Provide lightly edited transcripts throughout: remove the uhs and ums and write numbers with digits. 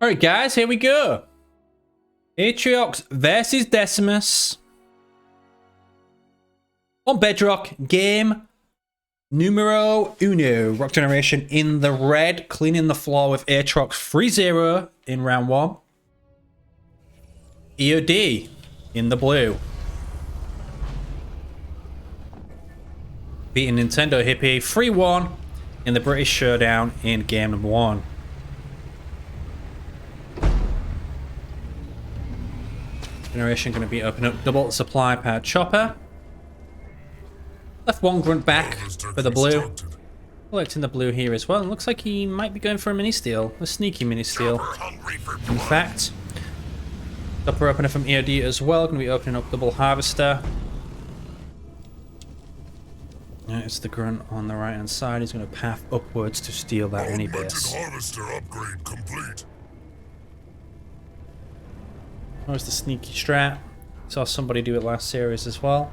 Alright guys, here we go. Atriox versus Decimus. On Bedrock, game numero uno. Rockgeneration in the red, cleaning the floor with Atriox 3-0 in round 1. EOD in the blue. Beating Nintendo Hippie 3-1 in the British Showdown in game number 1. Generation going to be opening up double supply pad chopper. Left one grunt back for the blue. Collecting the blue here as well. It looks like he might be going for a mini steal. A sneaky mini steal. In fact. Upper opener from EOD as well. Going to be opening up double harvester. It's the grunt on the right hand side. He's going to path upwards to steal that mini base. Harvester upgrade complete. There's the sneaky strat. Saw somebody do it last series as well.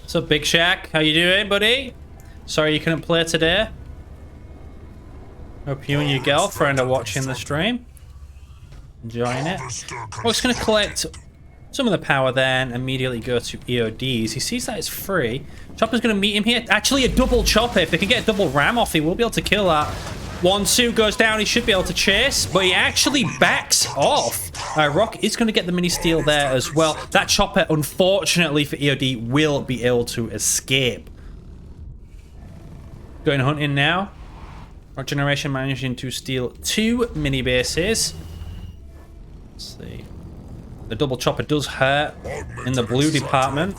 What's up, Big Shack? How you doing, buddy? Sorry you couldn't play today. Hope you and your girlfriend are watching the stream. Enjoying it. We're just going to collect some of the power then, immediately go to EODs. He sees that it's free. Chopper's going to meet him here. Actually, a double chopper. If they can get a double ram off, he will be able to kill that. 1-2 goes down. He should be able to chase, but he actually backs off. Rock is going to get the mini steal there as well. That chopper, unfortunately for EOD, will be able to escape. Going hunting now. Rockgeneration managing to steal 2 mini bases. Let's see. The double chopper does hurt in the blue department.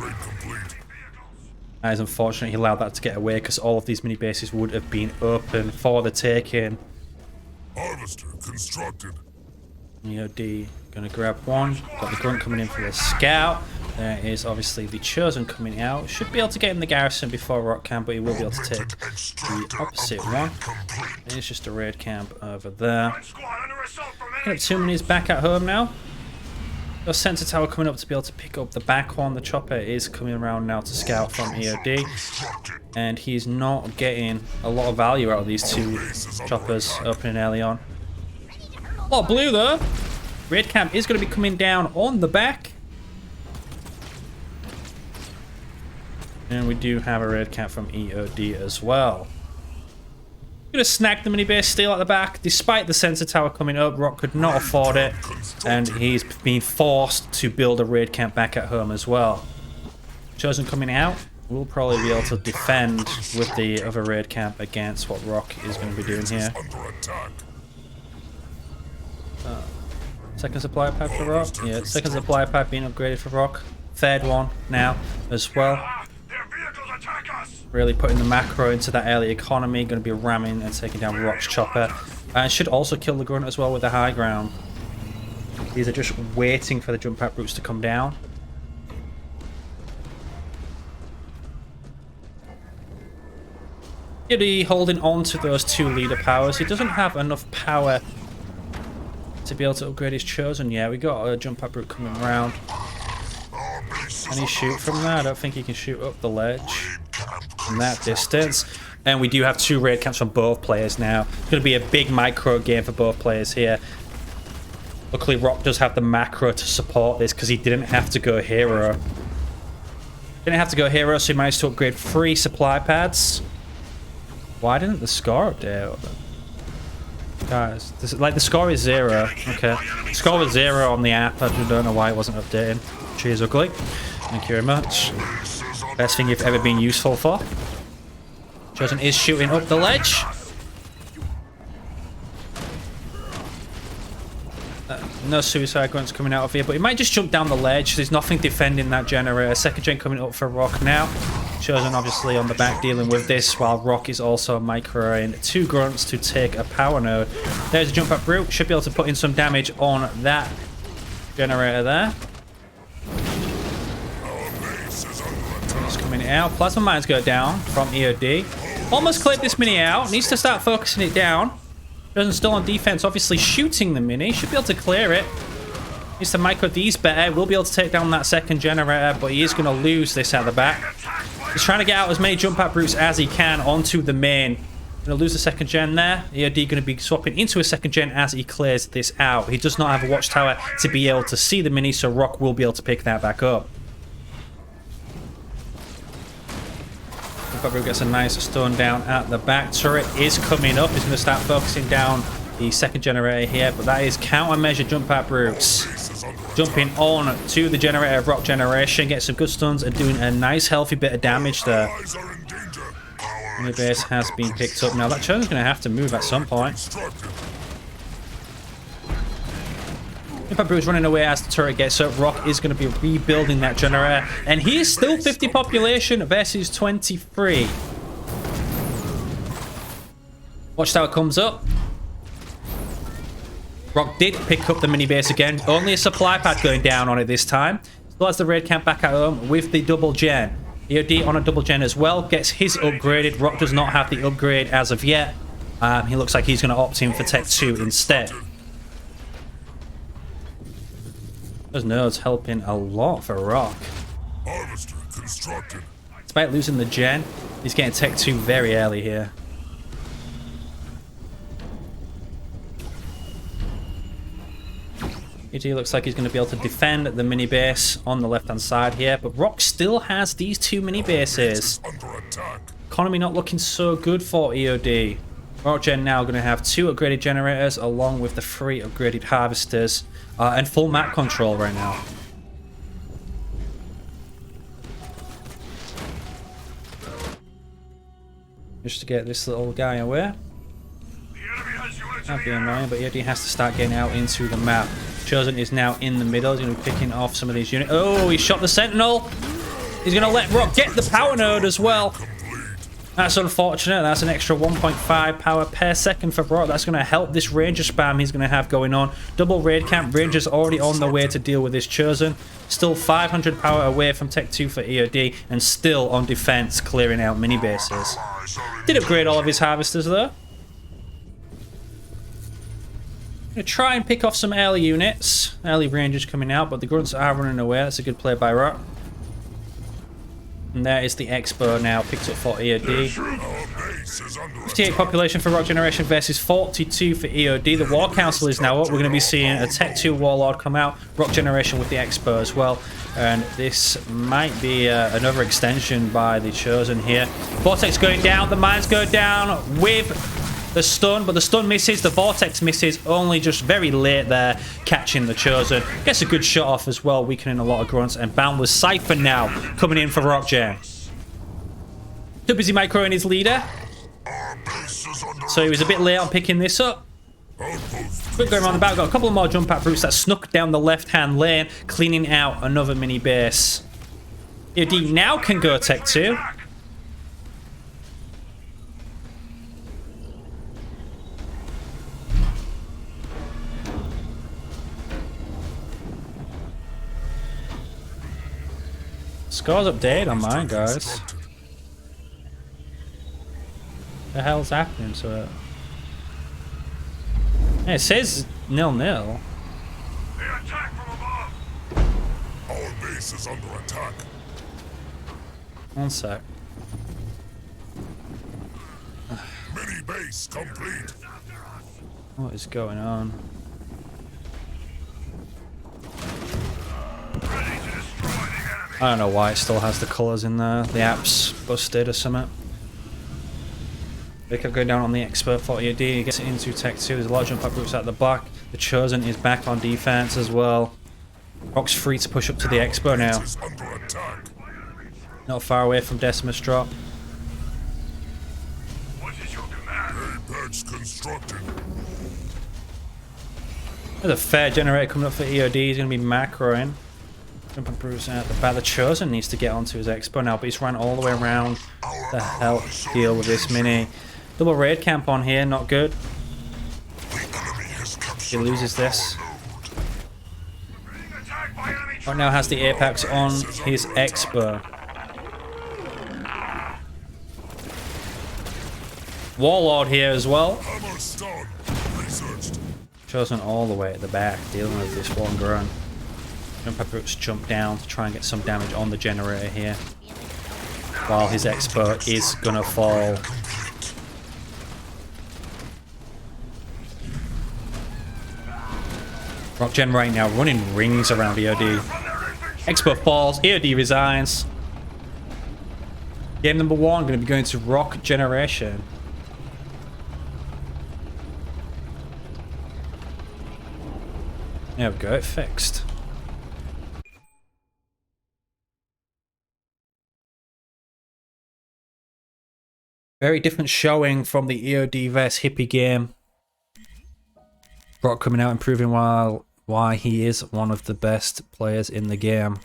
That is unfortunate. He allowed that to get away because all of these mini bases would have been open for the taking. Harvester constructed. EOD gonna grab one. Got the grunt coming in for the scout. There is obviously the chosen coming out. Should be able to get in the garrison before Rock can, but he will be able to take the opposite one. It's just a raid camp over there. Got 2 minis back at home now. Got sensor tower coming up to be able to pick up the back one. The chopper is coming around now to scout from EOD. And he's not getting a lot of value out of these 2 choppers opening early on. A lot of blue though. Raid camp is going to be coming down on the back. And we do have a raid camp from EOD as well. Gonna snag the mini base steal at the back. Despite the sensor tower coming up, Rock could not afford it, and he's been forced to build a raid camp back at home as well. Chosen coming out, we'll probably be able to defend with the other raid camp against what Rock is going to be doing here. Second supply pipe for Rock. Yeah, second supply pipe being upgraded for Rock. Third one now as well. Really putting the macro into that early economy. Going to be ramming and taking down Rock's chopper. And should also kill the grunt as well with the high ground. These are just waiting for the jump pack routes to come down. He holding on to those 2 leader powers. He doesn't have enough power to be able to upgrade his chosen yet. We got a jump pack route coming around. Can he shoot from there? I don't think he can shoot up the ledge from that distance. And we do have 2 raid camps from both players now. It's going to be a big micro game for both players here. Luckily, Rock does have the macro to support this because he didn't have to go hero. Didn't have to go hero, so he managed to upgrade 3 supply pads. Why didn't the score update? Guys, this is, like, the score is 0. Okay. The score was 0 on the app. I don't know why it wasn't updating. Cheers, ugly. Thank you very much. Best thing you've ever been useful for. Chosen is shooting up the ledge. No suicide grunts coming out of here, but he might just jump down the ledge. There's nothing defending that generator. Second gen coming up for Rock now. Chosen obviously on the back dealing with this, while Rock is also microing 2 grunts to take a power node. There's a jump up route. Should be able to put in some damage on that generator there. It's coming out. Plasma mines go down from EOD. Almost cleared this mini out. Needs to start focusing it down. Chosen still on defense, obviously shooting the mini. Should be able to clear it. Needs to micro these better. We'll be able to take down that second generator, but he is going to lose this at the back. He's trying to get out as many jump out brutes as he can onto the main. Going to lose the second gen there. EOD going to be swapping into a second gen as he clears this out. He does not have a watchtower to be able to see the mini, so Rock will be able to pick that back up. Bedrock gets a nice stun down at the back. Turret is coming up. He's going to start focusing down the second generator here, but that is countermeasure jump out brutes. Jumping on to the generator of Rock Generation, getting some good stuns and doing a nice healthy bit of damage there. And the base has been picked up. Now that Chosen's going to have to move at some point. Jump Brute's running away as the turret gets up. Rock is going to be rebuilding that generator, and he is still 50 population versus 23. Watchtower comes up. Rock did pick up the mini base again. Only a supply pad going down on it this time. Still has the raid camp back at home with the double gen. EOD on a double gen as well. Gets his upgraded. Rock does not have the upgrade as of yet. He looks like he's going to opt in for Tech 2 instead. Those nodes helping a lot for Rock. Harvester constructed. Despite losing the gen, he's getting Tech 2 very early here. EOD looks like he's going to be able to defend the mini base on the left hand side here, but Rock still has these two mini bases. Economy not looking so good for EOD. Rock Gen now going to have 2 upgraded generators along with the 3 upgraded harvesters and full map control right now. Just to get this little guy away. That'd be annoying, but EOD has to start getting out into the map. Chosen is now in the middle. He's going to be picking off some of these units. Oh, he shot the Sentinel. He's going to let Rock get the power node as well. That's unfortunate. That's an extra 1.5 power per second for Rock. That's going to help this Ranger spam he's going to have going on. Double raid camp. Ranger's already on the way to deal with this Chosen. Still 500 power away from Tech 2 for EOD, and still on defense, clearing out mini bases. Did upgrade all of his harvesters though. Gonna try and pick off some early units. Early Rangers coming out, but the grunts are running away. That's a good play by Rock. And there is the Expo now, picked up for EOD. 58 population for Rock Generation versus 42 for EOD. The War Council is now up. We're going to be seeing a Tech 2 Warlord come out. Rock Generation with the Expo as well. And this might be another extension by the Chosen here. Vortex going down. The mines go down with the stun, but the stun misses. The Vortex misses, only just very late there, catching the Chosen. Gets a good shot off as well, weakening a lot of grunts. And Boundless Cypher now coming in for Rock Gen. Too busy microing his leader, so he was a bit late on picking this up. Quick going around the back, got a couple more jump out brutes that snuck down the left hand lane, cleaning out another mini base. EOD now can go Tech 2. Scores update on mine, guys. The hell's happening to it? Yeah, it says 0-0. The attack from above. Our base is under attack. One sec. Mini base complete. What is going on? I don't know why it still has the colours in there. The app's busted or something. They kept going down on the Expert 40 AD. He gets it into Tech 2. There's a lot of jump up groups at the back. The Chosen is back on defense as well. Rock's free to push up to the Expo now. Not far away from Decimus drop. There's a fair generator coming up for EOD. He's going to be macroing. Jump and Bruce at the back. The Chosen needs to get onto his Expo now, but he's run all the way around to help deal with this mini. Double raid camp on here, not good. He loses this. Right now has the Apex on his Expo. Warlord here as well. Chosen all the way at the back, dealing with this one grunt. Jump pad brutes jump down to try and get some damage on the generator here. While his expert is gonna fall. Rockgen right now running rings around EOD. Expert falls, EOD resigns. Game number 1 going to be going to Rockgeneration. There we go, it fixed. Very different showing from the EOD vs Hippie game. Brock coming out and proving why he is one of the best players in the game.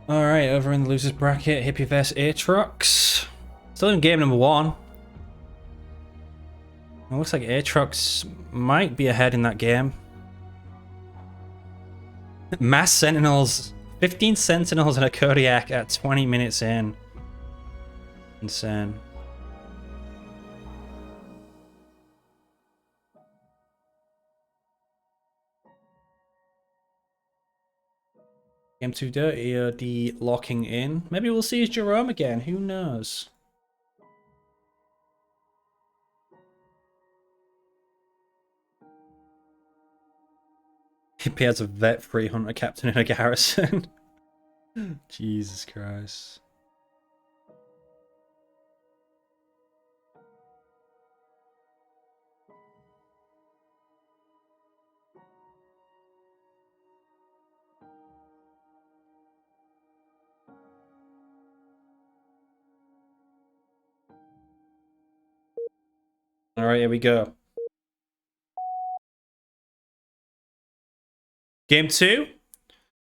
Alright, over in the losers bracket, Hippie vs Aatrox. Still in game number 1. It looks like Aatrox might be ahead in that game. Mass Sentinels. 15 Sentinels and a Kodiak at 20 minutes in. Insane. Game 2 dirty, EOD locking in. Maybe we'll see his Jerome again, who knows? Hippie has a vet free hunter captain in a garrison. Jesus Christ. Alright, here we go. Game 2.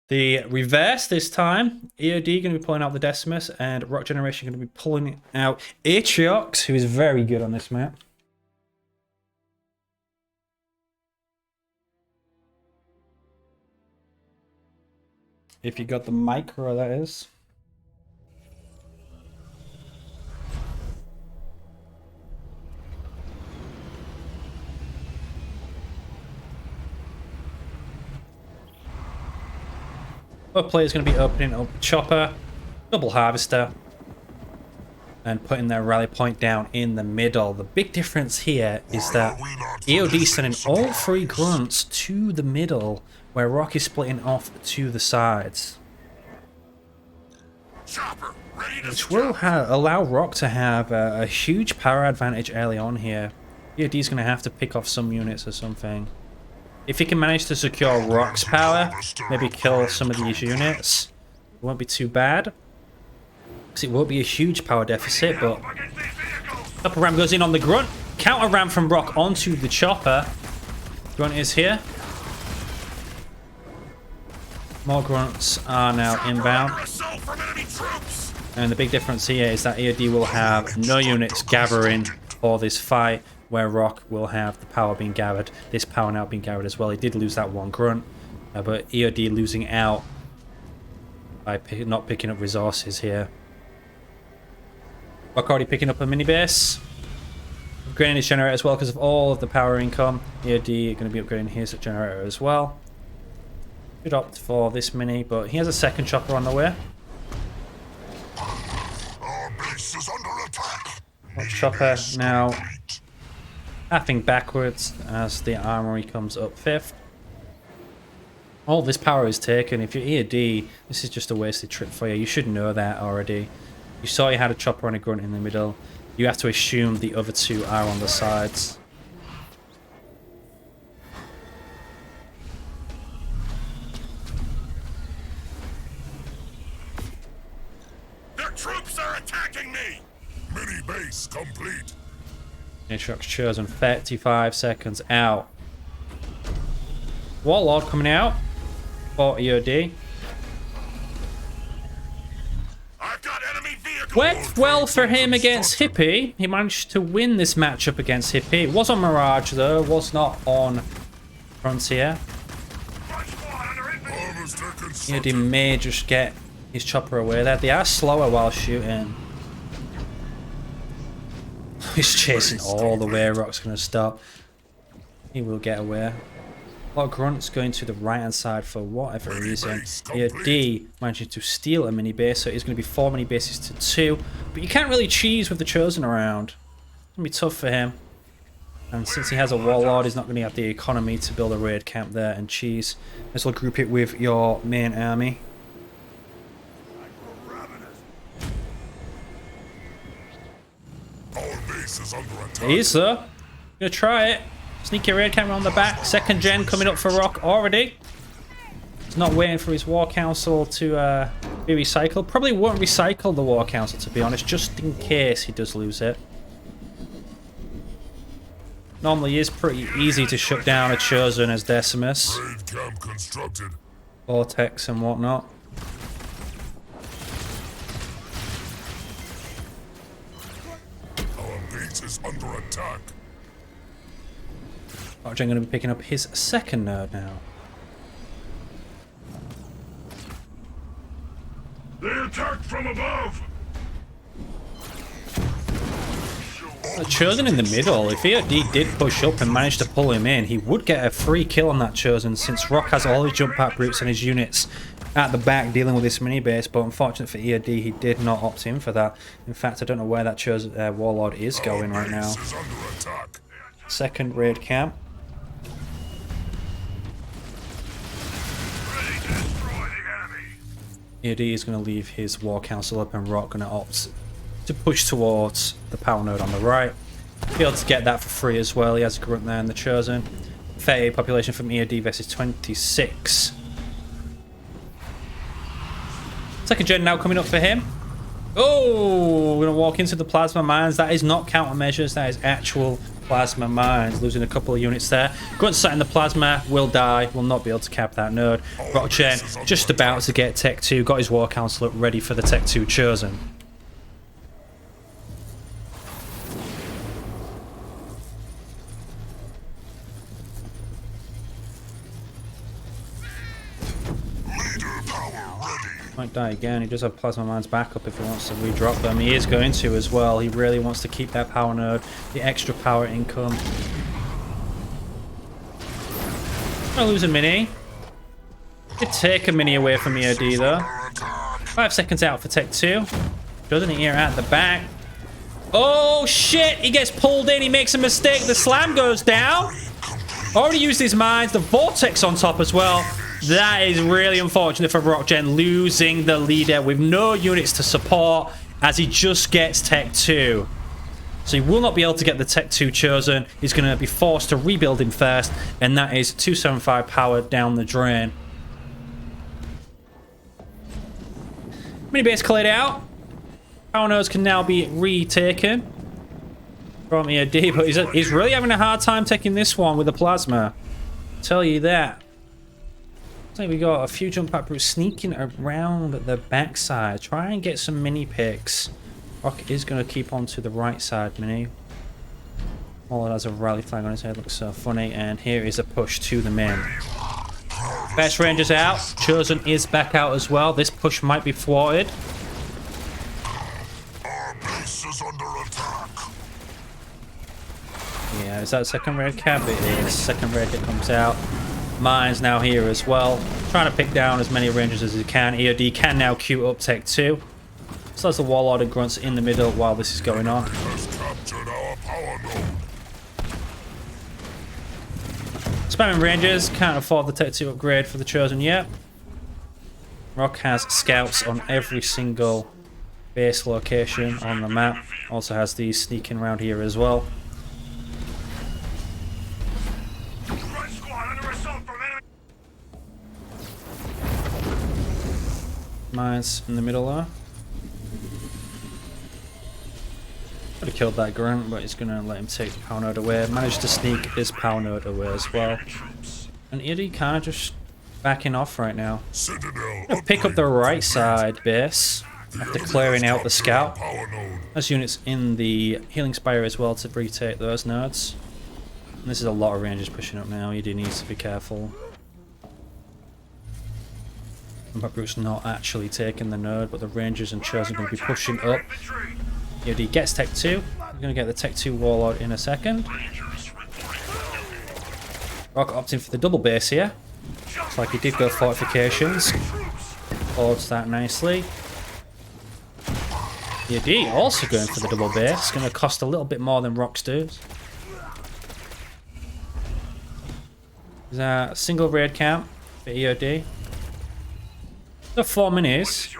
The reverse this time. EOD going to be pulling out the Decimus, and Rockgeneration going to be pulling out Aatrox, who is very good on this map. If you got the micro, that is. Both players going to be opening up Chopper, Double Harvester, and putting their rally point down in the middle. The big difference here is that EOD sending all 3 grunts to the middle, where Rock is splitting off to the sides. Which will allow Rock to have a huge power advantage early on here. EOD is going to have to pick off some units or something. If he can manage to secure Rock's power, maybe kill some of these units, it won't be too bad. Because it won't be a huge power deficit, but... Upper ram goes in on the grunt. Counter ram from Rock onto the chopper. Grunt is here. More grunts are now inbound. And the big difference here is that EOD will have no units gathering for this fight, where Rock will have the power being gathered. This power now being gathered as well. He did lose that 1 grunt, but EOD losing out by not picking up resources here. Rock already picking up a mini base. Upgrading his generator as well because of all of the power income. EOD going to be upgrading his generator as well. Should opt for this mini, but he has a second chopper on the way. base is under attack. Chopper now halving backwards as the armory comes up fifth. All this power is taken. If you're EOD, this is just a wasted trip for you. You should know that already. You saw you had a chopper and a grunt in the middle. You have to assume the other two are on the sides. Their troops are attacking me. Mini base complete. Bedrock's chosen 35 seconds out. Warlord coming out for EOD. I've got enemy vehicles. Went well for him against Hippie. He managed to win this matchup against Hippie. It was on Mirage though, was not on Frontier. EOD may just get his chopper away there. They are slower while shooting. He's chasing all the way. Rock's going to stop. He will get away. A lot of grunts going to the right hand side for whatever reason. EOD managing to steal a mini base, so it's going to be 4 mini bases to 2. But you can't really cheese with the Chosen around. It's going to be tough for him. And since he has a Warlord, he's not going to have the economy to build a raid camp there and cheese. This will group it with your main army. He is though. Gonna try it. Sneaky raid camp on the back. Second gen coming up for Rock already. He's not waiting for his War Council to be recycled. Probably won't recycle the War Council, to be honest, just in case he does lose it. Normally is pretty easy to shut down a Chosen as Decimus. Raid camp constructed. Vortex and whatnot. Our base is under attack. Rockgen going to be picking up his second node now. They attacked from above. Chosen in the middle. If EOD did push up and manage to pull him in, he would get a free kill on that Chosen, since Rock has all his jump pack brutes and his units at the back dealing with this mini base. But unfortunate for EOD, he did not opt in for that. In fact, I don't know where that Chosen Warlord is going right now. Second raid camp. EOD is going to leave his War Council up, and Rock going to opt to push towards the power node on the right. Be able to get that for free as well. He has a grunt there in the Chosen. 38 population from EOD versus 26. Second gen now coming up for him. Oh, we're going to walk into the plasma mines. That is not countermeasures, that is actual plasma mines. Losing a couple of units there. Grunt sat in the plasma, will die, will not be able to cap that node. Rockgen just about to get Tech 2, got his War Council up ready for the Tech 2 Chosen. Might die again. He does have plasma mines backup if he wants to redrop them. He is going to as well. He really wants to keep that power node, the extra power income. I'll lose a mini. Could take a mini away from EOD though. 5 seconds out for Tech 2. Doesn't he hear at the back? Oh shit! He gets pulled in. He makes a mistake. The slam goes down. Already used his mines. The vortex on top as well. That is really unfortunate for Rockgen, losing the leader with no units to support as he just gets Tech 2. So he will not be able to get the Tech 2 Chosen. He's going to be forced to rebuild him first, and that is 275 power down the drain. Mini base cleared out. Power nodes can now be retaken from EOD, but he's really having a hard time taking this one with the plasma. I'll tell you that. So we got a few jump pack brutes sneaking around the backside. Try and get some mini picks. Rock is going to keep on to the right side mini. All it has a rally flag on his head. Looks so funny. And here is a push to the main. Best Rangers out. Chosen is back out as well. This push might be thwarted. Our base is under attack. Yeah, is that second raid cap? It is. Second raid that comes out. Mines now here as well. Trying to pick down as many Rangers as he can. EOD can now queue up Tech 2. So there's the Warlord and Grunts in the middle while this is going on. Has captured our power node. Spamming Rangers, can't afford the Tech 2 upgrade for the Chosen yet. Rock has scouts on every single base location on the map. Also has these sneaking around here as well. Mines in the middle there. Could have killed that grunt, but he's gonna let him take the power node away. Managed to sneak his power node away as well. And EOD kind of just backing off right now. Gonna pick up the right side base after clearing out the scout. There's units in the healing spire as well to retake those nodes. And this is a lot of rangers pushing up now. EOD needs to be careful. But Brute's not actually taking the node, but the Rangers and Chosen are going to be pushing up. EOD gets Tech 2. We're going to get the Tech 2 Warlord in a second. Rock opting for the double base here. Looks like he did go fortifications. Holds that nicely. EOD also going for the double base. It's going to cost a little bit more than Rock's does. There's a single raid camp for EOD. The 4 minis.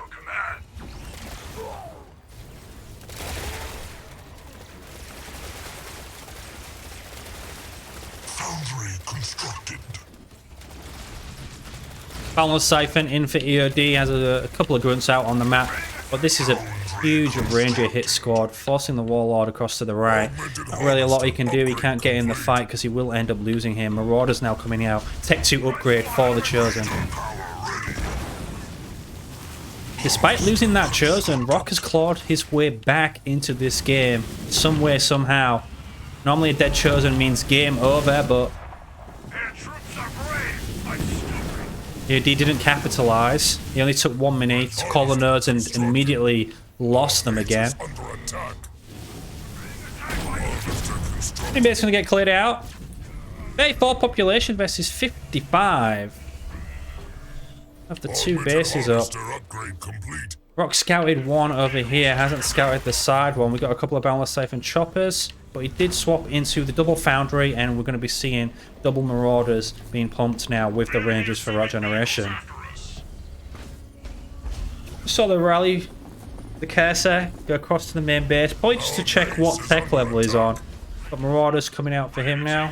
Foundry constructed. Boundless Siphon in for EOD. Has a couple of grunts out on the map. But this is a huge Ranger hit squad, forcing the Warlord across to the right. Not really a lot he can do. He can't get in the fight because he will end up losing him. Marauders now coming out. Tech 2 upgrade for the Chosen. Despite losing that Chosen, Rock has clawed his way back into this game some way, somehow. Normally a dead Chosen means game over, but EOD didn't capitalize. He only took 1 minute to call the nodes and immediately lost them again. Anybody's gonna get cleared out. 34 population versus 55. Of the 2 bases up. Rock scouted 1 over here, hasn't scouted the side one. We got a couple of Boundless Siphon choppers, but he did swap into the double Foundry, and we're going to be seeing double Marauders being pumped now with the Rangers for Rockgeneration. Saw the rally, the cursor go across to the main base, probably just to check what tech level he's on. Got Marauders coming out for him now.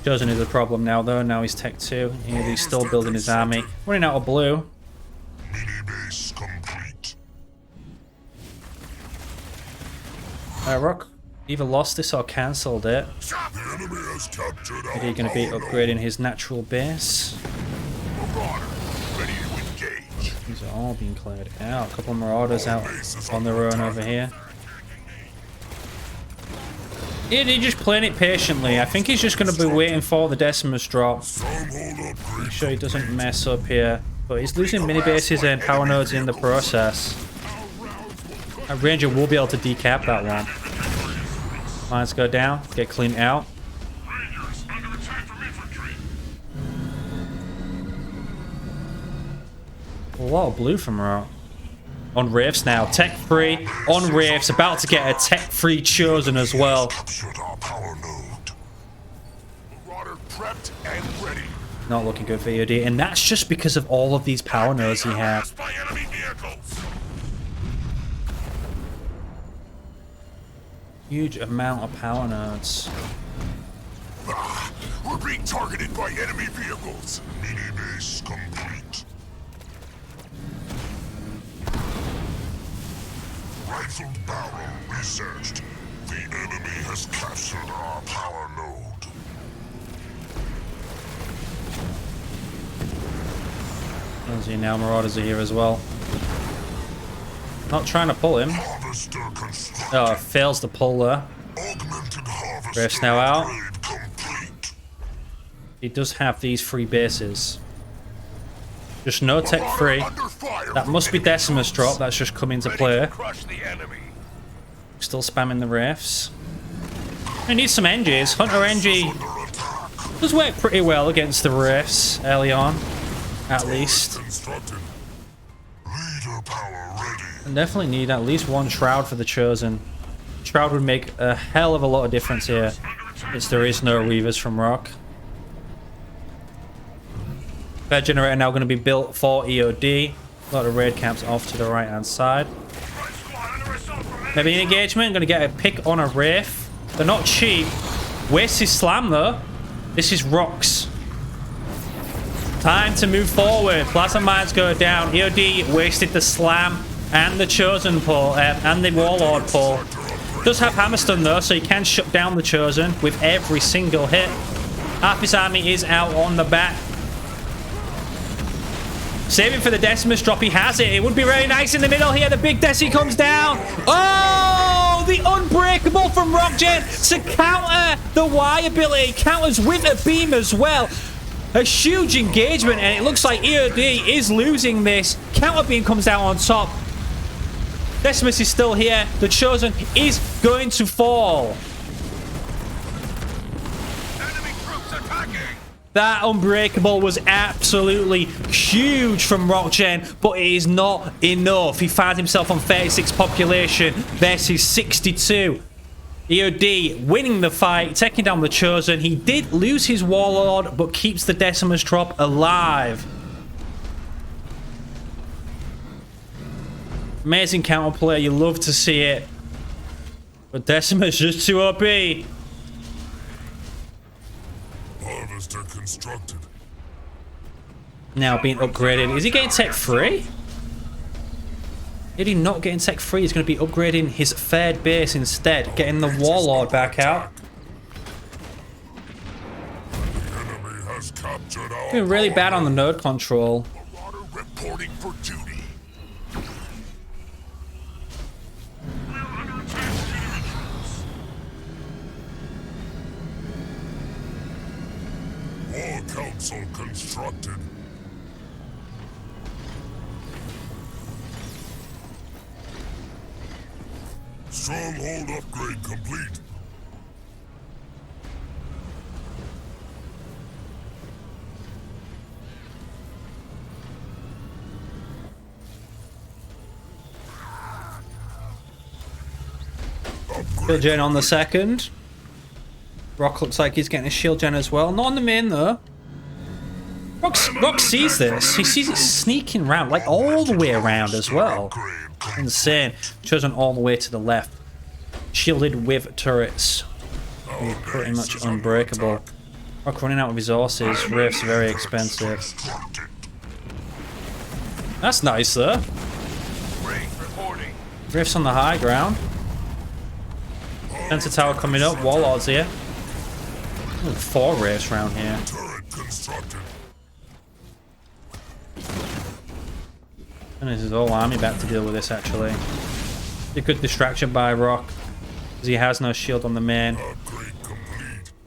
Chosen is a problem now though. Now he's Tech 2. And he's still building his army. Running out of blue. Mini-base complete. Rock either lost this or cancelled it. The enemy has captured our Is he going to be upgrading his natural base? Marauder, ready to engage. These are all being cleared out. A couple of Marauders out on their own over here. He's just playing it patiently. I think he's just going to be waiting for the Decimus drop. Make sure he doesn't mess up here. But he's losing mini bases and power nodes in the process. A Ranger will be able to decap that one. Lines go down, get cleaned out. A lot of blue from Rock. On Wraiths now, Tech 3 on Wraiths, about to get a Tech 3 Chosen as well. Not looking good for EOD, and that's just because of all of these power nodes he had. Huge amount of power nodes. We're being targeted by enemy vehicles. Mini base complete. Rifled barrel researched. The enemy has captured our power node. As you now, Marauders are here as well. Not trying to pull him. Oh, fails to pull there. Wraiths now out. He does have these 3 bases. Just no Tech 3. That must be Decimus drop. That's just come into play. Still spamming the Wraiths. I need some NGs. Hunter NG does work pretty well against the Wraiths early on, at least. Firepower ready. And definitely need at least one shroud for the Chosen. Shroud would make a hell of a lot of difference here. Since there is no Reavers from Rock. Bed generator now going to be built for EOD. A lot of raid camps off to the right hand side. Maybe an engagement. Going to get a pick on a Wraith. They're not cheap. Wastes his slam though. This is Rock's. Time to move forward. Plasma mines go down. EOD wasted the slam and the Chosen pull and the Warlord pull. Does have Hammerstone though, so he can shut down the Chosen with every single hit. Half his army is out on the back. Saving for the Decimus drop, he has it. It would be really nice in the middle here. The big Deci comes down. Oh, the Unbreakable from Rockgen to counter the Y ability. Counters with a beam as well. A huge engagement, and it looks like EOD is losing this. Counter beam comes down on top. Decimus is still here. The Chosen is going to fall. Enemy troops attacking. That Unbreakable was absolutely huge from Rockgen, but it is not enough. He found himself on 36 population versus 62. EOD winning the fight, taking down the Chosen. He did lose his Warlord, but keeps the Decimus drop alive. Amazing counterplay, you love to see it. But Decimus just too OP. Harvester constructed. Now being upgraded. Is he getting tech free? Did he not getting tech free? He's going to be upgrading his third base instead. Getting the Warlord back out. The enemy has captured our Doing really bad on the node control. Marauder reporting for duty. War Council constructed. Stronghold upgrade complete. Shield gen on the second. Rock looks like he's getting a shield gen as well. Not on the main though. Rock sees this. He sees it sneaking around, like all the way around as well. Insane. Chosen all the way to the left. Shielded with turrets. He's pretty much unbreakable. Rock running out of resources. Rift's very expensive. That's nice though. Rift's on the high ground. Sensor tower coming up. Warlord's here. Ooh, 4 rifts around here. And this is whole army back to deal with this actually. A good distraction by Rock. Because he has no shield on the main.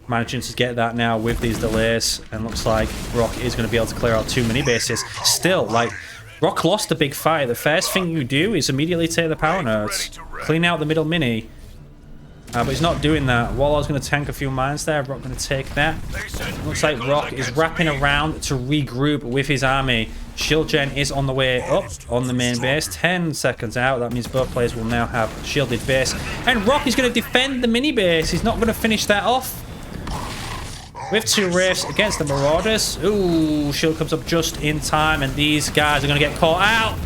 Managing to get that now with these delays. And looks like Rock is going to be able to clear out 2 mini bases. Still, like, Rock lost a big fight. The first thing you do is immediately take the power nodes. Clean out the middle mini. But he's not doing that. Warlord's going to tank a few mines there. Rock going to take that. Looks like Rock is wrapping around to regroup with his army. Shield gen is on the way up on the main base. 10 seconds out. That means both players will now have shielded base. And Rock is going to defend the mini base. He's not going to finish that off. With 2 rifts against the Marauders. Ooh, shield comes up just in time. And these guys are going to get caught out.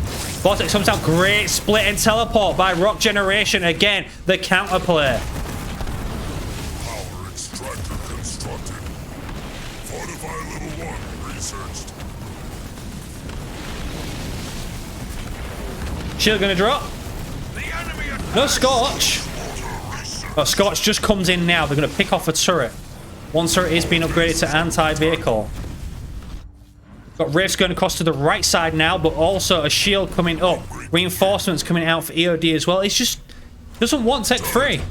Vortex comes out. Great split and teleport by Rockgeneration. Again, the counterplay. Power extractor constructed. Fortify level 1 researched. Shield gonna drop. No Scorch. Oh, Scorch just comes in now. They're gonna pick off a turret. One turret is being upgraded to anti-vehicle. Got rifts going across to the right side now, but also a shield coming up. Reinforcements coming out for EOD as well. It's just doesn't want tech free.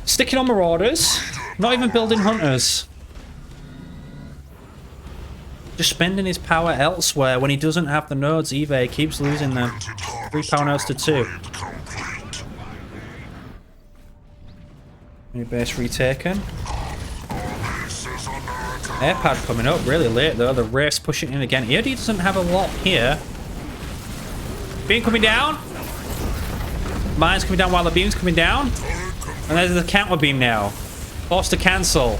Sticking on Marauders. Not even building Hunters. Just spending his power elsewhere when he doesn't have the nodes either. He keeps losing them. 3 power nodes to 2. New base retaken. Airpad coming up really late though. The Wraith's pushing in again. EOD doesn't have a lot here. Beam coming down. Mine's coming down while the beam's coming down. And there's the counter beam now. Forced to cancel.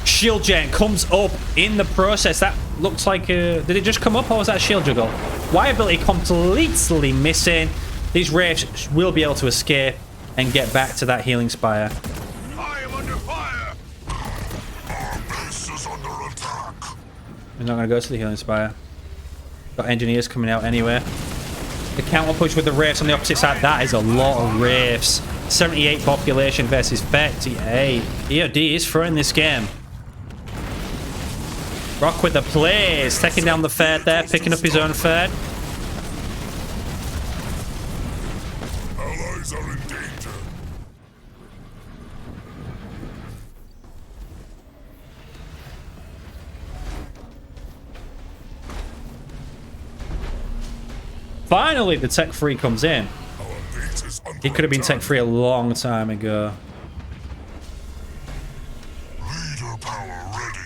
Shield gen comes up in the process. That looks like... did it just come up or was that a shield juggle? Wire ability completely missing. These Wraiths will be able to escape and get back to that healing spire. I am under fire. Our base is under attack. We're not going to go to the healing spire. Got engineers coming out anyway. The counter push with the Wraiths on the opposite side. That is a lot of Wraiths. 78 population versus 38. EOD is throwing this game. Rock with the plays. Taking down the third there. Picking up his own third. Allies are in danger. Finally, the tech free comes in. Our base is under He could have been attack. tech free a long time ago. Leader power ready.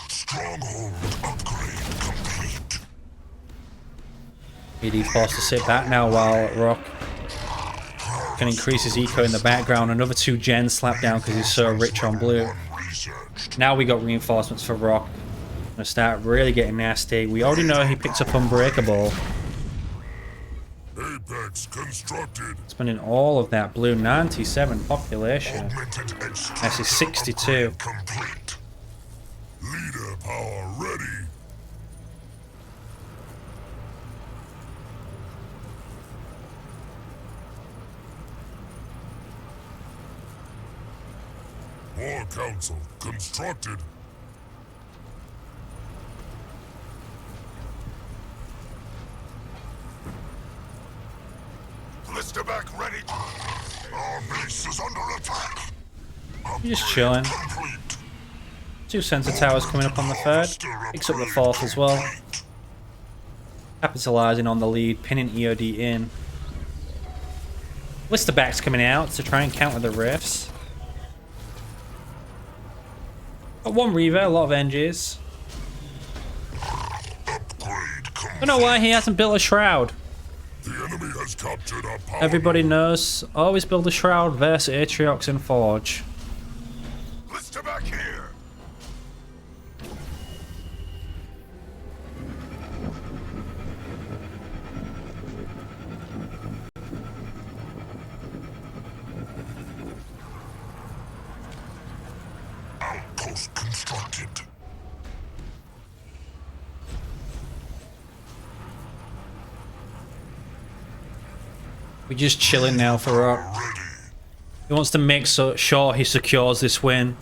Stronghold upgrade complete. ED forced to sit back now while Rock can increase his eco in the background. Another 2 gens slapped down because he's so rich on blue. Researched. Now we got reinforcements for Rock. Gonna start really getting nasty. We already know he picked up Unbreakable. Apex constructed. Spending all of that blue. 97 population. Augmented extraction That's 62. upgrade complete. Leader power ready. War Council constructed. Blisterback ready. Our base is under attack. You're just chilling. Complete. 2 sensor towers coming up on the third. Picks up the fourth as well. Capitalizing on the lead, pinning EOD in. Blisterback's coming out to try and counter the Rifts. Got 1 Reaver, a lot of NGs. Upgrade complete. Don't know why he hasn't built a shroud. The enemy has captured our power. Everybody knows, always build a shroud versus Atriox and Forge. Blisterback here. Outpost constructed. We're just chilling now for Rock. Ready. He wants to make sure he secures this win.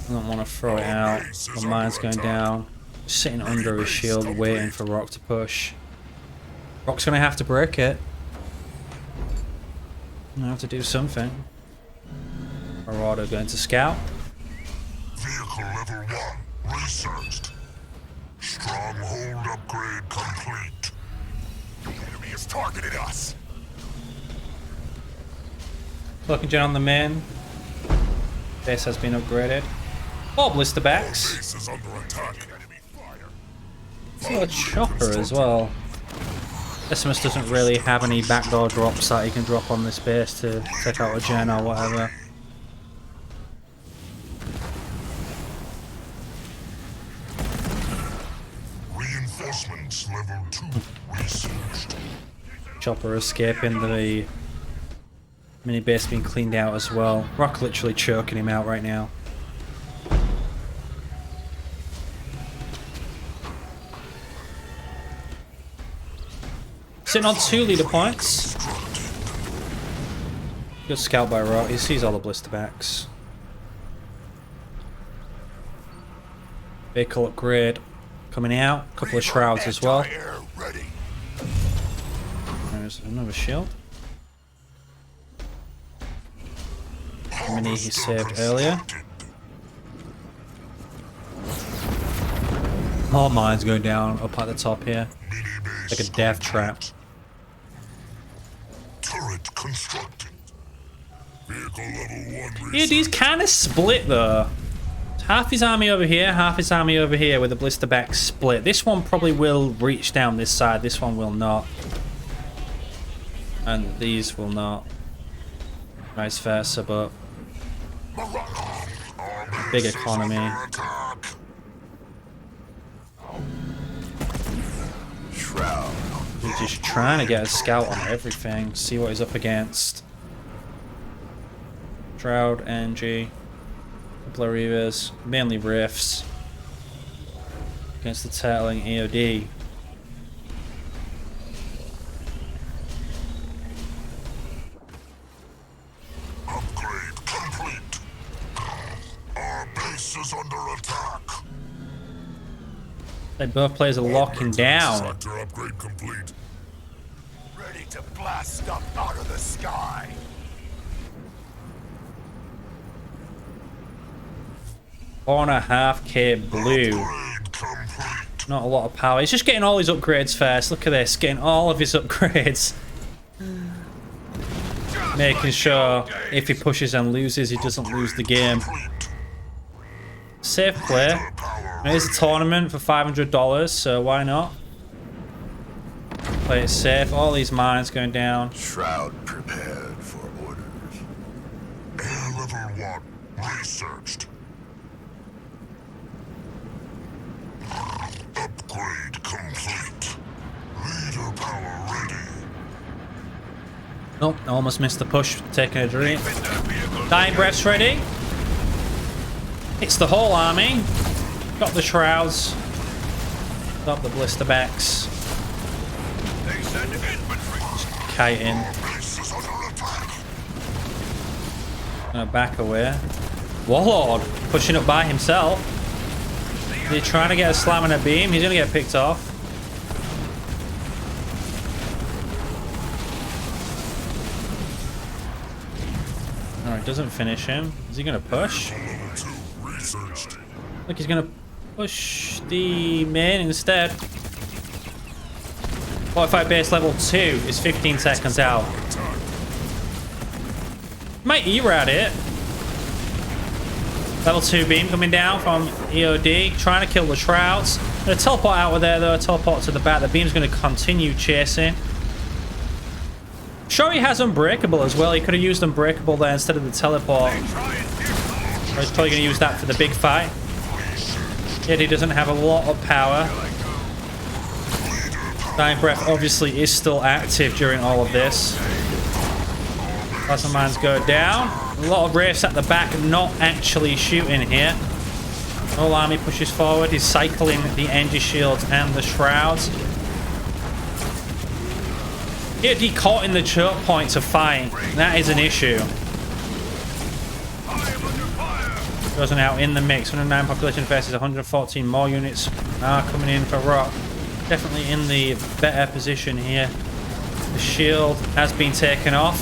I don't want to throw it out. The mine's going down. Sitting under his shield waiting for Rock to push. Rock's going to have to break it. Gonna have to do something. Marauder going to scout. Vehicle level 1 researched. Stronghold upgrade complete. The enemy has targeted us. Cloaking gen on the main. Base has been upgraded. 4 blisterbacks. Base is under attack. Enemy fire. Still a chopper as well. Decimus doesn't really have any backdoor drops that he can drop on this base to take out a gen or whatever. Reinforcements level 2 researched. Chopper escaping, the mini base being cleaned out as well. Rock literally choking him out right now. Sitting on 2 leader points. Good scout by Rock. He sees all the blisterbacks. Vehicle upgrade coming out. Couple of shrouds as well. Anti-air ready. There's another shield. Mini he saved earlier. All mines going down up at the top here. Like a death trap. Turret constructed. Vehicle level 1 EOD's kind of split though. Half his army over here, half his army over here with the blister back split. This one probably will reach down this side, this one will not. And these will not. Vice versa, but big economy. He's just trying to get a scout on everything, see what he's up against. Shroud, NG, couple of Reavers, mainly Rifts against the turtling EOD. Upgrade complete. Our base is under attack. They both players are locking down. Sector upgrade complete. Ready to blast stuff out of the sky. $4.5K blue. Upgrade complete. Not a lot of power. He's just getting all his upgrades first. Look at this, getting all of his upgrades. Making sure if he pushes and loses, he doesn't lose the game. Safe play. It is a tournament for $500, so why not? Play it safe. All these mines going down. Shroud prepared for orders. Air level 1 researched. Upgrade complete. Leader power ready. Nope, almost missed the push. Taking a drink. Dying breaths ready. It's the whole army. Got the shrouds. Got the blister backs. They send infantry. Kiting. Base is under attack. Gonna back away. Warlord pushing up by himself. They're trying to get a slam and a beam. He's gonna get picked off. Alright, doesn't finish him. Is he gonna push? Level 2 researched. Look, he's gonna push the main instead. Fortified base level 2 is 15 seconds out. Might E-Rad it. Level 2 beam coming down from EOD, trying to kill the shrouds. Gonna teleport out of there though, teleport to the back. The beam's gonna continue chasing. Sure, he has Unbreakable as well. He could have used Unbreakable there instead of the teleport. Or he's probably gonna use that for the big fight. Yet he doesn't have a lot of power. Dying Breath obviously is still active during all of this. Plasma mines go down. A lot of Wraiths at the back not actually shooting here. Whole army pushes forward. He's cycling the energy shields and the shrouds. EOD caught in the choke point to fight. That is an issue. Goes out in the mix. 109 population versus 114 more units are coming in for Rock. Definitely in the better position here. The shield has been taken off.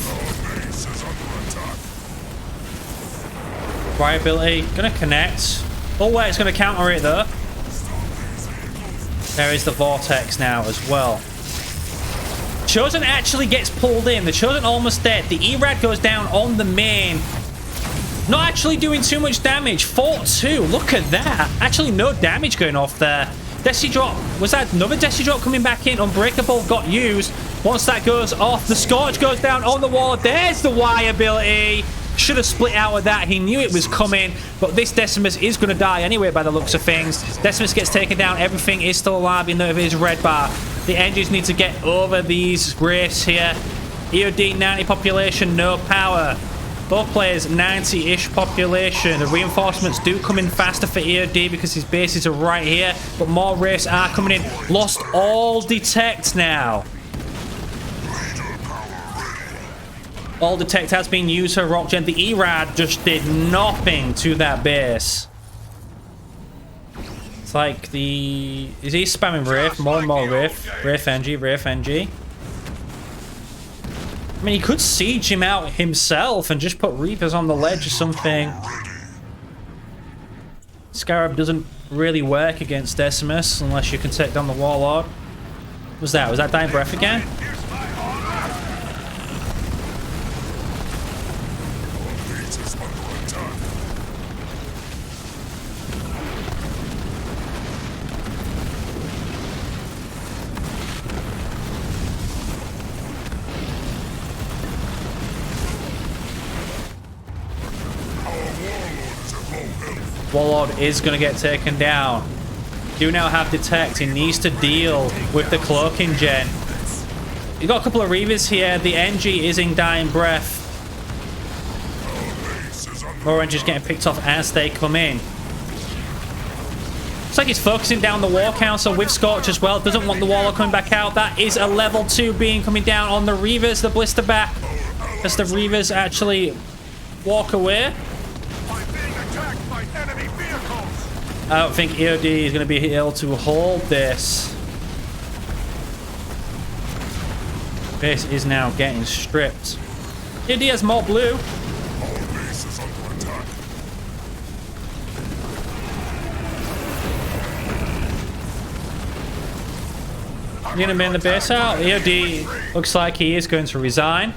Viability gonna connect. Oh wait, it's gonna counter it though. There is the vortex now as well. Chosen actually gets pulled in. The Chosen almost dead. The E-Rad goes down on the main. Not actually doing too much damage. 4-2. Look at that. Actually, no damage going off there. Desi Drop. Was that another Desi Drop coming back in? Unbreakable got used. Once that goes off, the Scorch goes down on the wall. There's the Y ability. Should have split out of that. He knew it was coming. But this Decimus is going to die anyway by the looks of things. Decimus gets taken down. Everything is still alive in his red bar. The engines need to get over these Wraiths here. EOD 90 population, no power. Both players 90-ish population. The reinforcements do come in faster for EOD because his bases are right here. But more Wraiths are coming in. Lost all detect now. All detect has been used for Rockgen. The E-Rad just did nothing to that base. It's like the... Is he spamming Wraith? More and more Wraith. Wraith NG, Wraith NG. I mean, he could siege him out himself and just put Reapers on the ledge or something. Scarab doesn't really work against Decimus unless you can take down the Warlord. Was that Dying Breath again? Warlord is going to get taken down. Do now have detect. He needs to deal with the cloaking gen. You've got a couple of Reavers here. The NG is in dying breath. More engines getting picked off as they come in. Looks like he's focusing down the War Council with Scorch as well. Doesn't want the Warlord coming back out. That is a level 2 being coming down on the Reavers. The blister back as the Reavers actually walk away. I'm being attacked by enemy vehicles. I don't think EOD is going to be able to hold this. Base is now getting stripped. EOD has more blue. You're going to man the base out. EOD looks like he is going to resign.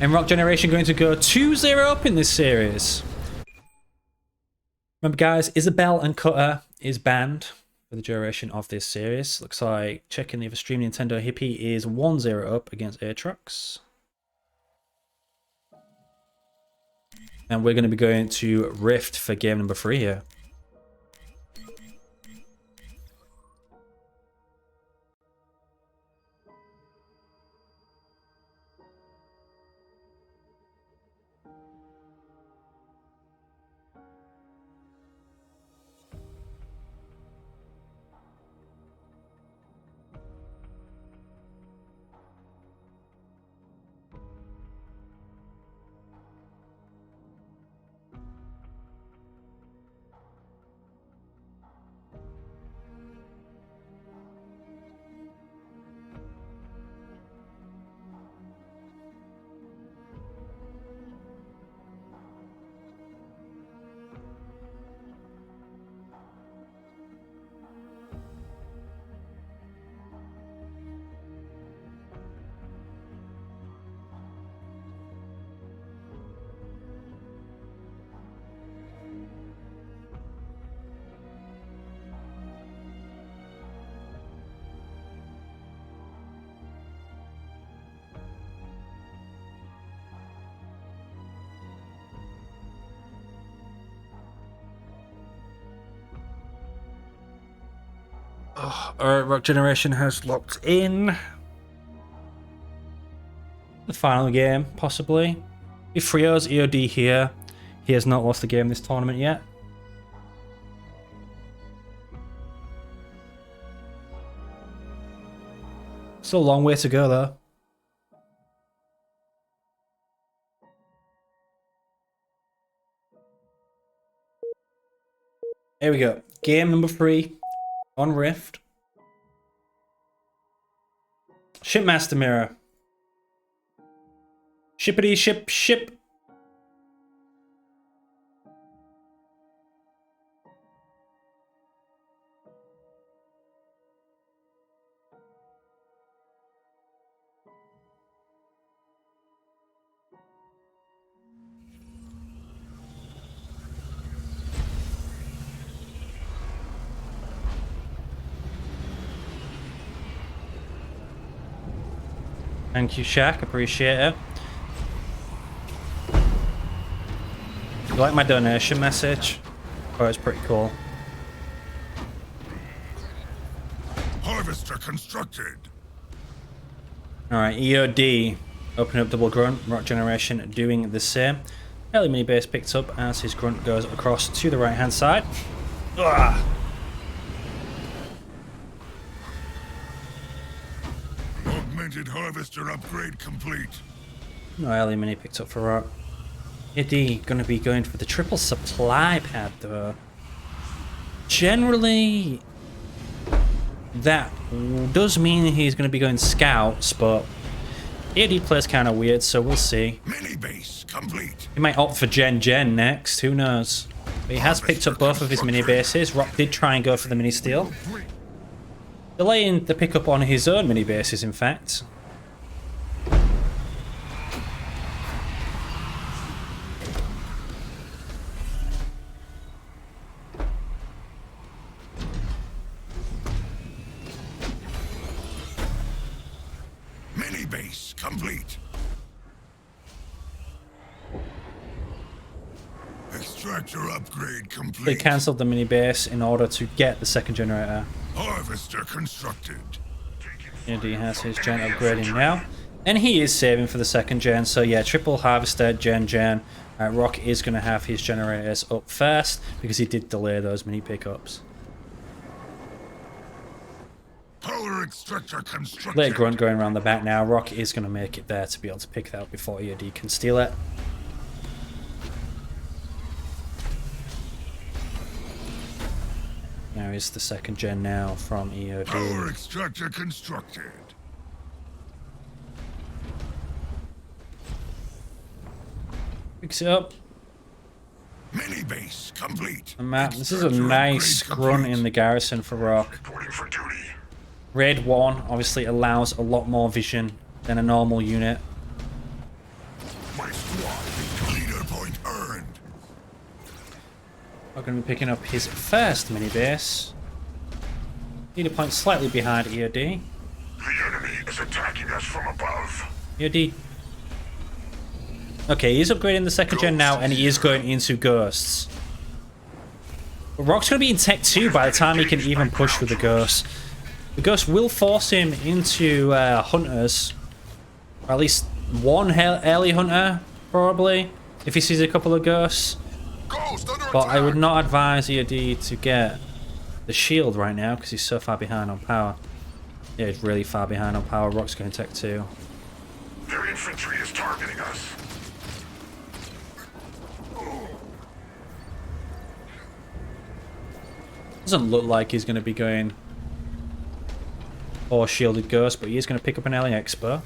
And Rockgeneration going to go 2-0 up in this series. Remember guys, Isabel and Cutter is banned for the duration of this series. Looks like checking the other stream, Nintendo Hippie is 1-0 up against Aatrox. And we're going to be going to Rift for game number 3 here. Alright, Rockgeneration has locked in. The final game, possibly. If Frio's EOD here, he has not lost a game this tournament yet. Still a long way to go though. Here we go. Game number 3 on Rift. Shipmaster Mirror. Shippity ship ship. Thank you, Shaq. Appreciate it. You like my donation message? Oh, it's pretty cool. Harvester constructed. Alright, EOD. Open up double grunt. Rockgeneration doing the same. Early mini base picked up as his grunt goes across to the right hand side. Ugh. Augmented harvester upgrade complete. No early mini picked up for Rock. EOD gonna be going for the triple supply pad though. Generally, that does mean he's gonna be going scouts, but EOD plays kind of weird, so we'll see. Mini base complete. He might opt for Gen next, who knows? But he has picked up both of his mini bases. Rock did try and go for the mini steal. Delaying the pickup on his own mini bases, in fact. Mini base complete. Extractor upgrade They complete. cancelled the mini base in order to get the second generator. Harvester constructed. EOD has his gen upgrading now. And he is saving for the second gen. So yeah, triple harvester, gen. Rock is going to have his generators up first because he did delay those mini pickups. Power extractor constructed. Late grunt going around the back now. Rock is going to make it there to be able to pick that up before EOD can steal it. Now is the second gen now from EOD. Power extractor constructed. Picks it up. Mini base complete. The map. This is a nice grunt in the garrison for Rock. Reporting for duty. Raid 1 obviously allows a lot more vision than a normal unit. My squad. Leader point earned. We're going to be picking up his first mini base. Leader point slightly behind EOD. The enemy is attacking us from above. EOD. Okay, he's upgrading the second gen now, and he is going into Ghosts. But Rock's going to be in Tech 2 by the time he can even push with the Ghosts. The Ghost will force him into Hunters. Or at least one early Hunter, probably, if he sees a couple of Ghosts. But I would not advise EOD to get the shield right now because he's so far behind on power. Yeah, he's really far behind on power. Rock's going Tech 2. Their infantry is targeting us. Doesn't look like he's going to be going for shielded Ghost, but he is going to pick up an early Expo.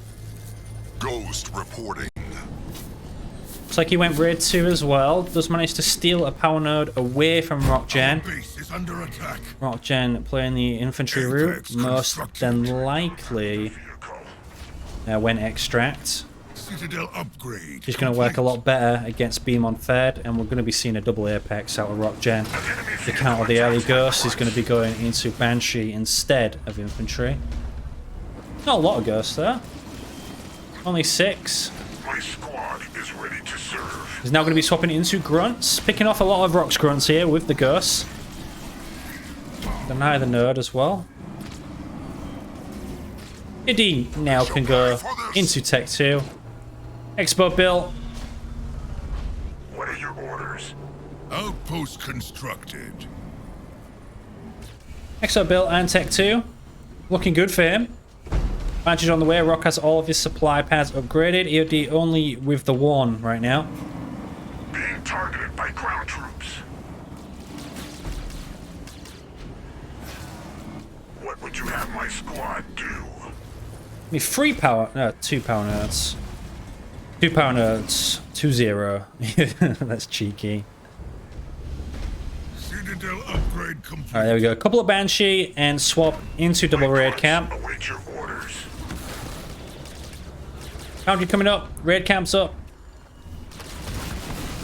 Ghost reporting. Looks like he went Raid 2 as well. Does manage to steal a power node away from Rockgen. Base is under attack. Rockgen playing the infantry route. Most than likely went Extract. Citadel upgrade. He's going to work a lot better against Beam on Fed, and we're going to be seeing a double Apex out of Rockgen. The count of the early Ghosts is going to be going into Banshee instead of infantry. Not a lot of Ghosts there. Only 6. My squad is ready to serve. He's now going to be swapping into Grunts, picking off a lot of Rock's Grunts here with the Ghosts. Deny the node as well. EOD now can go into Tech 2. Expo built. What are your orders? Outpost constructed. Expo built and Tech 2. Looking good for him. Advantage on the way. Rock has all of his supply pads upgraded. EOD only with the 1 right now. Being targeted by ground troops. What would you have my squad do? I mean, 3 power... No, 2 power nodes. 2 power nodes. 2-0. That's cheeky. Citadel upgrade complete. Alright, there we go. A couple of Banshee and swap into double raid camp. Await your orders. Boundary coming up. Raid camp's up.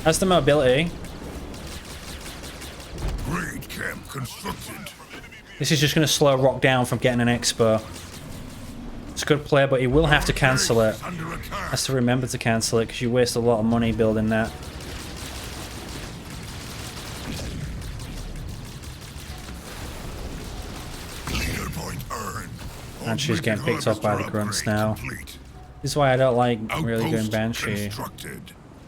That's the mobility. Raid camp constructed. This is just going to slow Rock down from getting an Expo. It's a good play, but he will have to cancel it. Under attack. Has to remember to cancel it because you waste a lot of money building that. Leader point earned. And she's getting picked off by the Grunts now. This is why I don't like really going Banshee.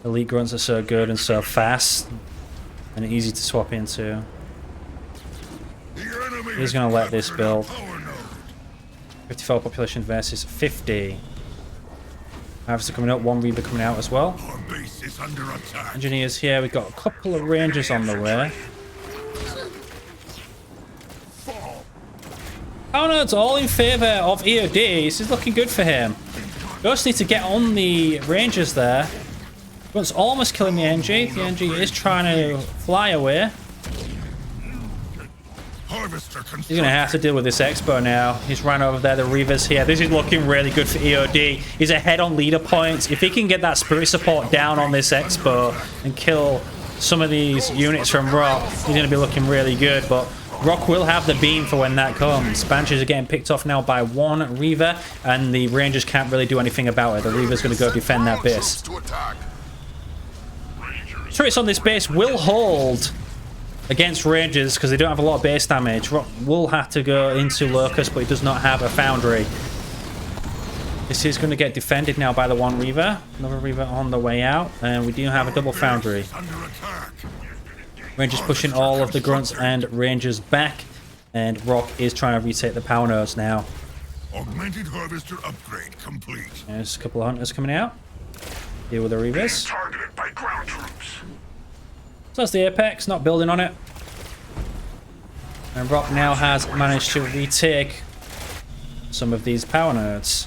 Elite Grunts are so good and so fast and easy to swap into. He's going to let this build. 54 population versus 50. Harvester coming up, 1 Reaver coming out as well. Our base is under attack. Engineers here, we've got a couple of Rangers on the way. Oh no, it's all in favour of EOD. This is looking good for him. Ghost need to get on the Rangers there. But almost killing the NG. The NG is trying to fly away. He's going to have to deal with this Expo now. He's run over there. The Reavers here. This is looking really good for EOD. He's ahead on leader points. If he can get that spirit support down on this Expo and kill some of these units from Rock, he's going to be looking really good. But Rock will have the beam for when that comes. Banshees are getting picked off now by 1 Reaver, and the Rangers can't really do anything about it. The Reaver's going to go defend that base. Turrets on this base will hold against Rangers because they don't have a lot of base damage. Rock will have to go into Locust, but he does not have a Foundry. This is going to get defended now by the one Reaver. Another Reaver on the way out. And we do have a double Foundry. Rangers pushing all of the Grunts and Rangers back. And Rock is trying to retake the power nodes now. Augmented harvester upgrade complete. There's a couple of Hunters coming out. Deal with the Reavers. Targeted by ground troops. So that's the Apex, not building on it. And Rock now has managed to retake some of these power nodes.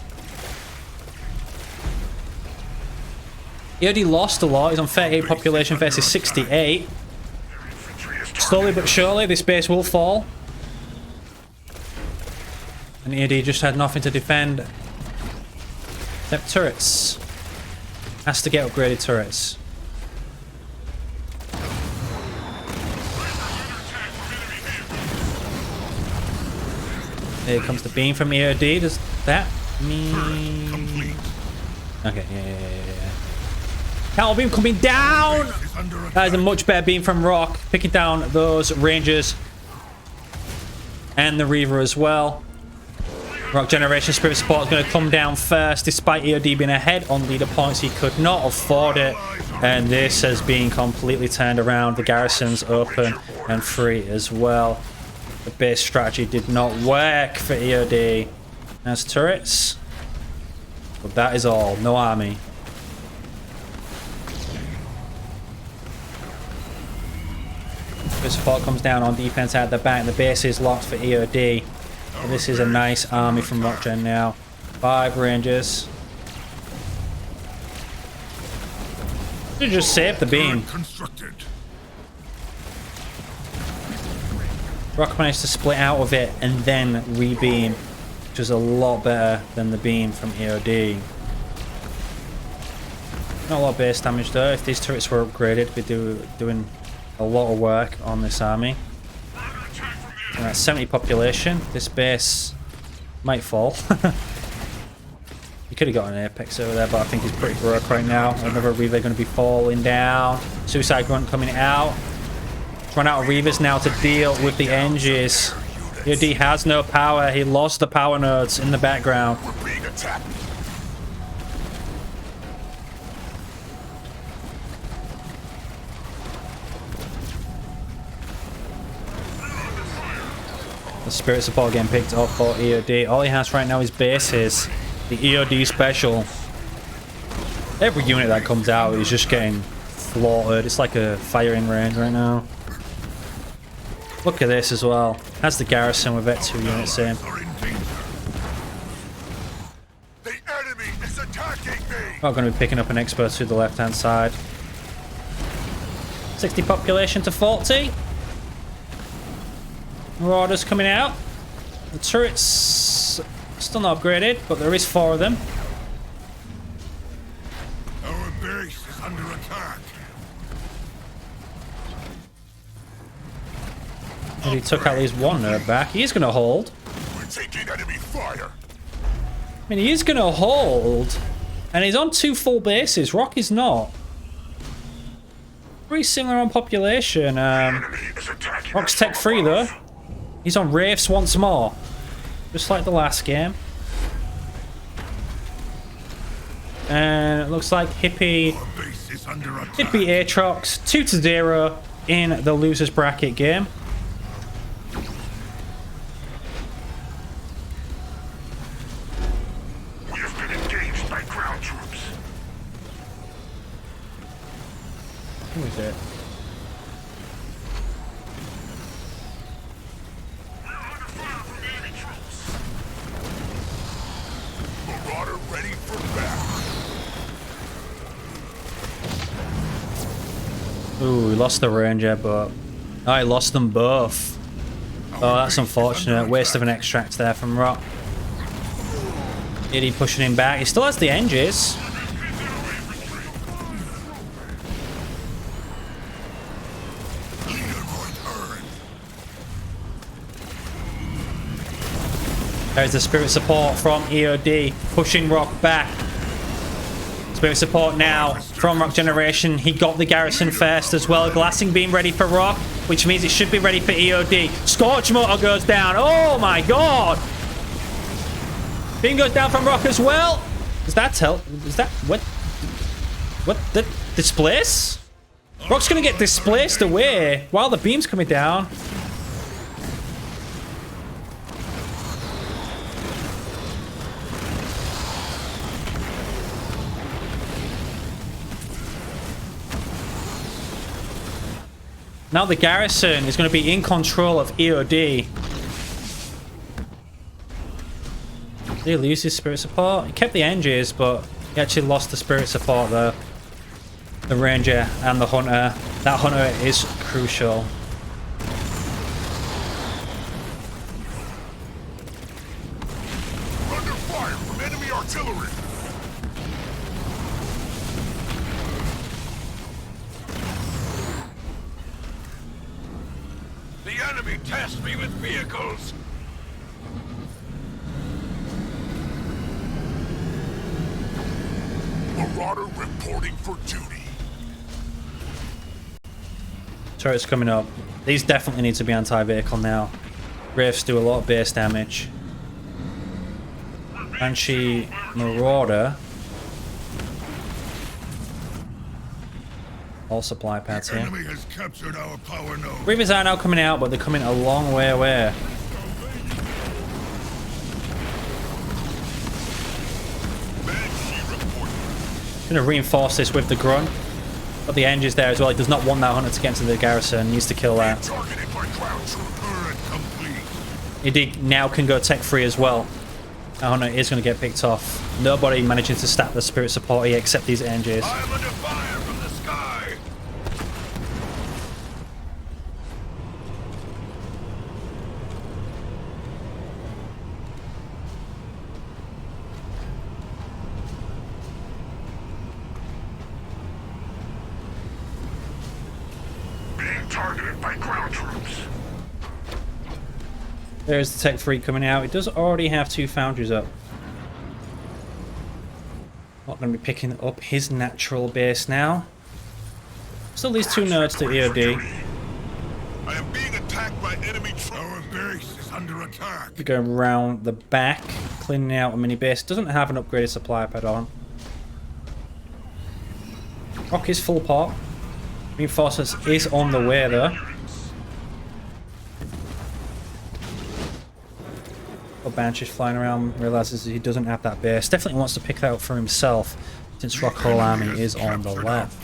EOD lost a lot. He's on 38 population versus 68. Slowly but surely, this base will fall. And EOD just had nothing to defend. Except turrets. Has to get upgraded turrets. Here comes the beam from EOD. Does that mean... Okay, yeah. Counter beam coming down! That is a much better beam from Rock. Picking down those Rangers. And the Reaver as well. Rockgeneration Spirit Support is going to come down first. Despite EOD being ahead on leader points, he could not afford it. And this has been completely turned around. The garrison's open and free as well. The base strategy did not work for EOD. There's turrets. But that is all. No army. Spirit Support comes down on defense at the back. The base is locked for EOD. And this is a nice army from Rockgen now. 5 Rangers. Should just save the beam. Rock managed to split out of it and then re-beam, which is a lot better than the beam from EOD. Not a lot of base damage though. If these turrets were upgraded, we'd be doing a lot of work on this army. And that's 70 population. This base might fall. You could have got an Apex over there, but I think he's pretty broke right now. Another Reaver going to be falling down. Suicide Grunt coming out. Run out of Reavers now to deal with the Engies. EOD has no power. He lost the power nodes in the background. We're being attacked. The Spirit Support getting picked up for EOD. All he has right now is bases. The EOD special. Every unit that comes out is just getting slaughtered. It's like a firing range right now. Look at this as well. Has the garrison with it, 2 units in. The enemy is attacking me. We're going to be picking up an expert to the left-hand side. 60 population to 40. Marauders coming out. The turrets still not upgraded, but there is 4 of them. Our base is under attack. And he took at least 1 nerd back. He's going to hold. We're taking enemy fire. I mean, he's going to hold. And he's on 2 full bases. Rock is not. Pretty similar on population. Rock's tech 3 though. He's on Wraiths once more. Just like the last game. And it looks like Hippie Aatrox 2-0 in the losers bracket game. We have been engaged by ground troops. Who is it? Marauder ready for battle. Ooh, we lost the Ranger, but... I lost them both. Oh, that's unfortunate. Waste of an extract there from Rock. EOD pushing him back. He still has the Engies. There's the Spirit Support from EOD, pushing Rock back. Spirit support now from Rockgeneration. He got the garrison first as well. Glassing beam ready for Rock, which means it should be ready for EOD. Scorch Motor goes down. Oh my god! Beam goes down from Rock as well. Does that tell? Is that what? What the displace? Rock's gonna get displaced away while the beam's coming down. Now the garrison is going to be in control of EOD. Did he lose his spirit support? He kept the NGs, but he actually lost the spirit support though. The ranger and the hunter. That hunter is crucial. Under fire from enemy artillery. The enemy test me with vehicles. Marauder reporting for duty. Turret's coming up. These definitely need to be anti-vehicle now. Wraiths do a lot of base damage. Banshee Marauder. All supply pads here. Enemy has captured our power node. Reavers are now coming out, but they're coming a long way away. Gonna reinforce this with the grunt. Got the engines there as well. He does not want that hunter to get into the garrison. He needs to kill that. EOD now can go tech free as well. That hunter is going to get picked off. Nobody manages to stack the spirit support here except these engines. I am under fire from the sky. Targeted by ground troops. There's the tech free coming out. It does already have 2 foundries up. Not going to be picking up his natural base now. Still these 2 nodes to EOD. I am being attacked by enemy troops. Our base is under attack. We go around the back, cleaning out a mini base. Doesn't have an upgraded supply pad on. Rock is full pot. Reinforcements is on the way though. Banshee's flying around, realizes he doesn't have that base. Definitely wants to pick that up for himself, since Rock whole army is on the left.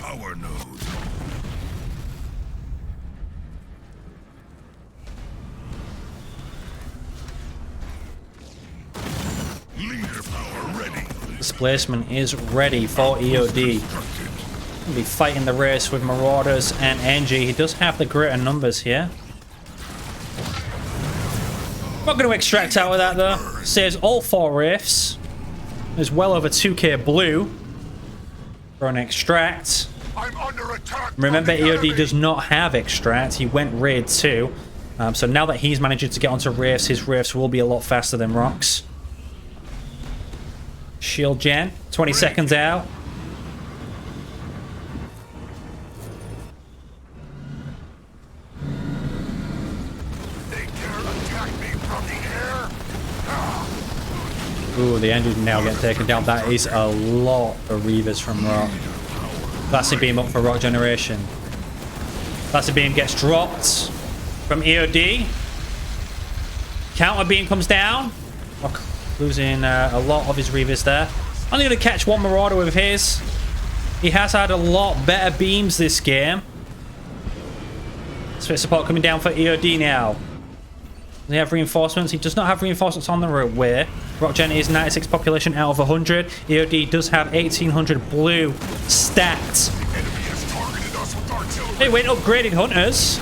Displacement is ready for EOD. He'll be fighting the race with Marauders and NG. He does have the greater numbers here. Not going to extract out of that though. Saves all 4 rifts. There's well over 2k blue for an extract. I'm under attack. Remember, EOD does not have extract. He went raid 2. So now that he's managing to get onto rifts, his rifts will be a lot faster than Rock's. Shield gen, 20 seconds out. Ooh, the engines now get taken down. That is a lot of Reavers from Rock. Classic beam up for Rockgeneration. Classic beam gets dropped from EOD. Counter beam comes down. Rock losing a lot of his Reavers there. Only going to catch 1 Marauder with his. He has had a lot better beams this game. Spirit support coming down for EOD now. Does he have reinforcements? He does not have reinforcements on the way. Rockgen is 96 population out of 100. EOD does have 1800 blue stacked. Hey, wait, upgraded hunters.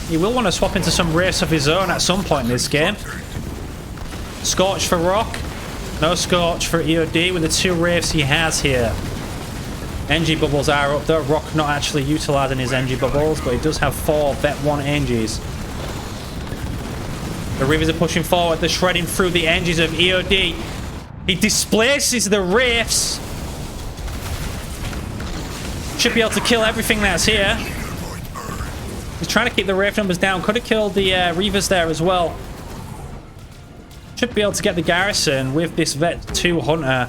He will want to swap into some race of his own at some point in this game. Scorch for Rock. No Scorch for EOD with the 2 wraiths he has here. NG bubbles are up though. Rock not actually utilising his NG bubbles, but he does have 4 Vet 1 NGs. The Reavers are pushing forward. They're shredding through the engines of EOD. He displaces the Wraiths. Should be able to kill everything that's here. He's trying to keep the Wraith numbers down. Could have killed the Reavers there as well. Should be able to get the garrison with this Vet 2 Hunter.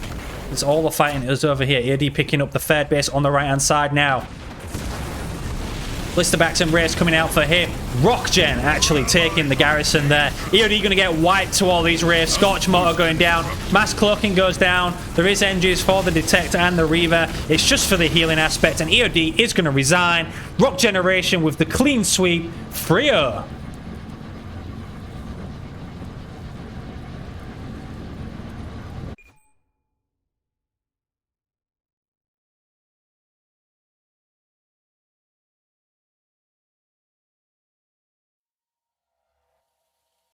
It's all the fighting is over here. EOD picking up the third base on the right-hand side now. Blisterbacks and Race coming out for him. Rockgen actually taking the garrison there. EOD going to get wiped to all these Wraiths. Scorch Motor going down. Mass Cloaking goes down. There is NGs for the Detector and the Reaver. It's just for the healing aspect. And EOD is going to resign. Rockgeneration with the clean sweep. 3-0.